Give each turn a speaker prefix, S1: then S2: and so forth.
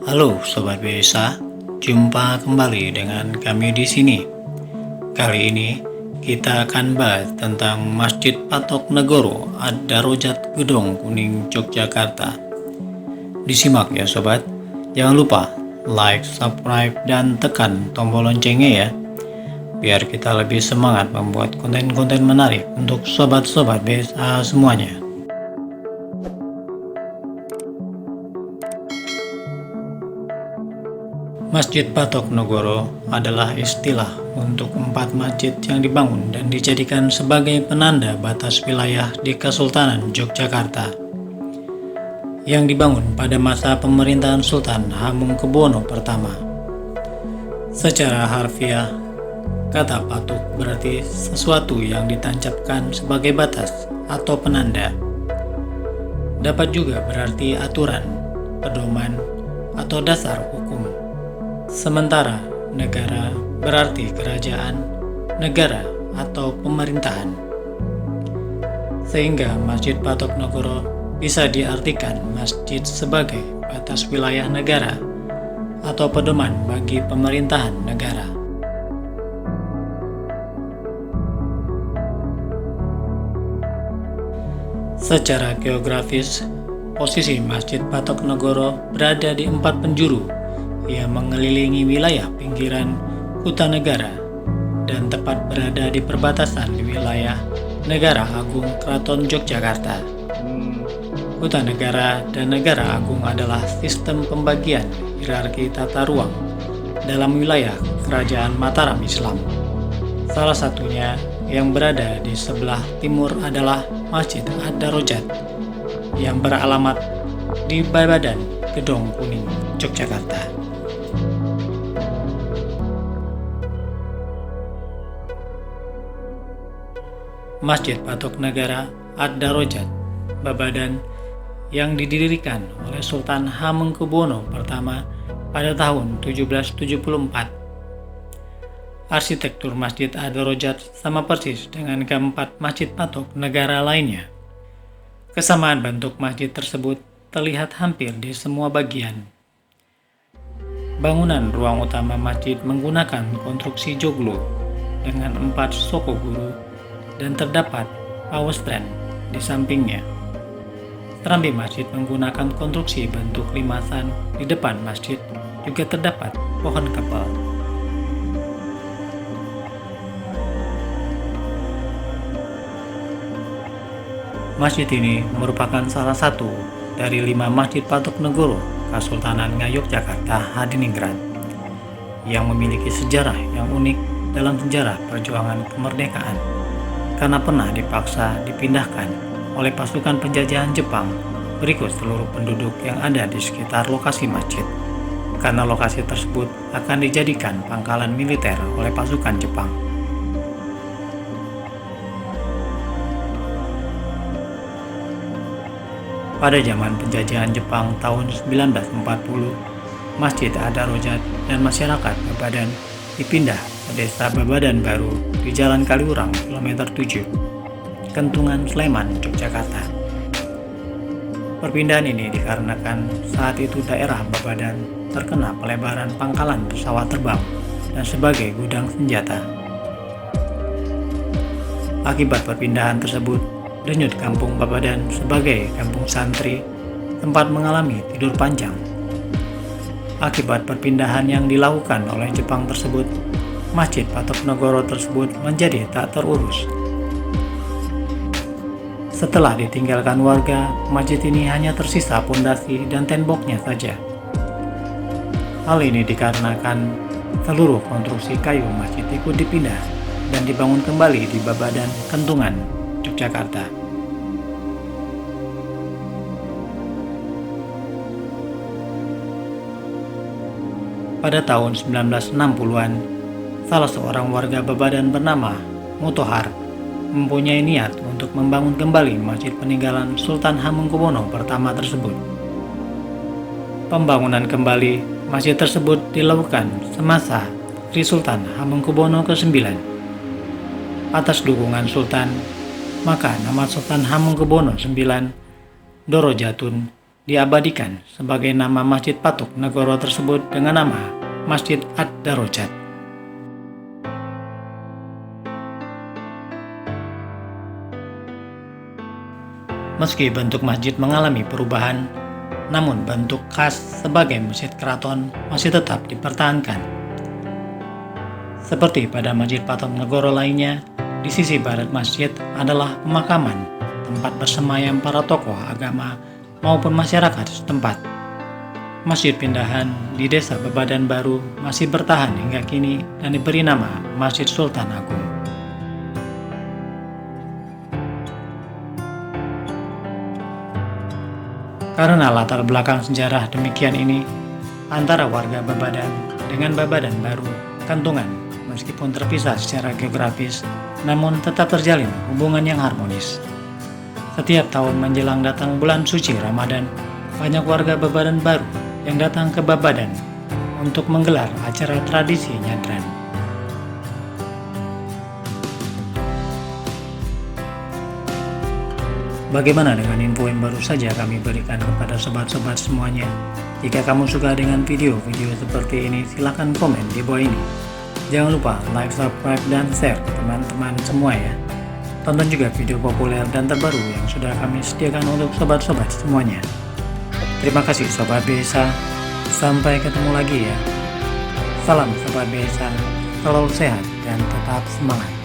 S1: Halo Sobat BSA, jumpa kembali dengan kami di sini. Kali ini kita akan bahas tentang Masjid Patok Negoro Ad-Darajat Gedong Kuning Yogyakarta. Disimak ya sobat, jangan lupa like, subscribe, dan tekan tombol loncengnya ya, biar kita lebih semangat membuat konten-konten menarik untuk sobat-sobat BSA semuanya. Masjid Patok Negoro adalah istilah untuk 4 masjid yang dibangun dan dijadikan sebagai penanda batas wilayah di Kesultanan Yogyakarta yang dibangun pada masa pemerintahan Sultan Hamengkubuwono I. Secara harfiah, kata patuk berarti sesuatu yang ditancapkan sebagai batas atau penanda. Dapat juga berarti aturan, pedoman, atau dasar hukum. Sementara negara berarti kerajaan, negara, atau pemerintahan. Sehingga Masjid Patok Negoro bisa diartikan masjid sebagai batas wilayah negara atau pedoman bagi pemerintahan negara. Secara geografis, posisi Masjid Patok Negoro berada di 4 penjuru yang mengelilingi wilayah pinggiran Hutanegara dan tepat berada di perbatasan wilayah Negara Agung Keraton Yogyakarta. Hutanegara dan Negara Agung adalah sistem pembagian hierarki tata ruang dalam wilayah Kerajaan Mataram Islam. Salah satunya yang berada di sebelah timur adalah Masjid Ad-Darajat yang beralamat di Babadan Gedong Kuning, Yogyakarta. Masjid Patok Negara Ad-Darajat Babadan yang didirikan oleh Sultan Hamengkubuwono I pada tahun 1774. Arsitektur Masjid Ad-Darajat sama persis dengan keempat Masjid Patok Negara lainnya. Kesamaan bentuk masjid tersebut terlihat hampir di semua bagian. Bangunan ruang utama masjid menggunakan konstruksi joglo dengan 4 sokoguru dan terdapat power stand di sampingnya. Serambi masjid menggunakan konstruksi bentuk limasan. Di depan masjid juga terdapat pohon kapal. Masjid ini merupakan salah satu dari 5 Masjid Patok Negoro Kesultanan Yogyakarta Hadiningrat yang memiliki sejarah yang unik dalam sejarah perjuangan kemerdekaan, karena pernah dipaksa dipindahkan oleh pasukan penjajahan Jepang berikut seluruh penduduk yang ada di sekitar lokasi masjid, karena lokasi tersebut akan dijadikan pangkalan militer oleh pasukan Jepang. Pada zaman penjajahan Jepang tahun 1940, Masjid Ad-Darajat dan masyarakat Babadan dipindah ke Desa Babadan Baru di Jalan Kaliurang kilometer 7, Kentungan, Sleman, Yogyakarta. Perpindahan ini dikarenakan saat itu daerah Babadan terkena pelebaran pangkalan pesawat terbang dan sebagai gudang senjata. Akibat perpindahan tersebut, denyut kampung Babadan sebagai kampung santri sempat mengalami tidur panjang. Akibat perpindahan yang dilakukan oleh Jepang tersebut, Masjid Patok Negoro tersebut menjadi tak terurus. Setelah ditinggalkan warga, masjid ini hanya tersisa pondasi dan temboknya saja. Hal ini dikarenakan seluruh konstruksi kayu masjid ikut dipindah dan dibangun kembali di Babadan, Kentungan, Yogyakarta. Pada tahun 1960-an, salah seorang warga Babadan bernama Mutohar mempunyai niat untuk membangun kembali masjid peninggalan Sultan Hamengkubuwono I tersebut. Pembangunan kembali masjid tersebut dilakukan semasa Sri Sultan Hamengkubuwono ke-9. Atas dukungan Sultan, maka nama Sultan Hamengkubuwono IX, Dorojatun, diabadikan sebagai nama Masjid Patok Negoro tersebut dengan nama Masjid Ad-Darajat. Meski bentuk masjid mengalami perubahan, namun bentuk khas sebagai masjid keraton masih tetap dipertahankan. Seperti pada Masjid Patok Negoro lainnya, di sisi barat masjid adalah pemakaman, tempat bersemayam para tokoh agama maupun masyarakat setempat. Masjid pindahan di Desa Babadan Baru masih bertahan hingga kini dan diberi nama Masjid Sultan Agung. Karena latar belakang sejarah demikian ini, antara warga Babadan dengan Babadan Baru Kantungan, meskipun terpisah secara geografis, namun tetap terjalin hubungan yang harmonis. Setiap tahun menjelang datang bulan suci Ramadan, banyak warga Babadan Baru yang datang ke Babadan untuk menggelar acara tradisi nyadran. Bagaimana dengan info yang baru saja kami berikan kepada sobat-sobat semuanya? Jika kamu suka dengan video-video seperti ini, silahkan komen di bawah ini. Jangan lupa like, subscribe, dan share ke teman-teman semua ya. Tonton juga video populer dan terbaru yang sudah kami sediakan untuk sobat-sobat semuanya. Terima kasih Sobat Besa, sampai ketemu lagi ya. Salam Sobat Besa, selalu sehat dan tetap semangat.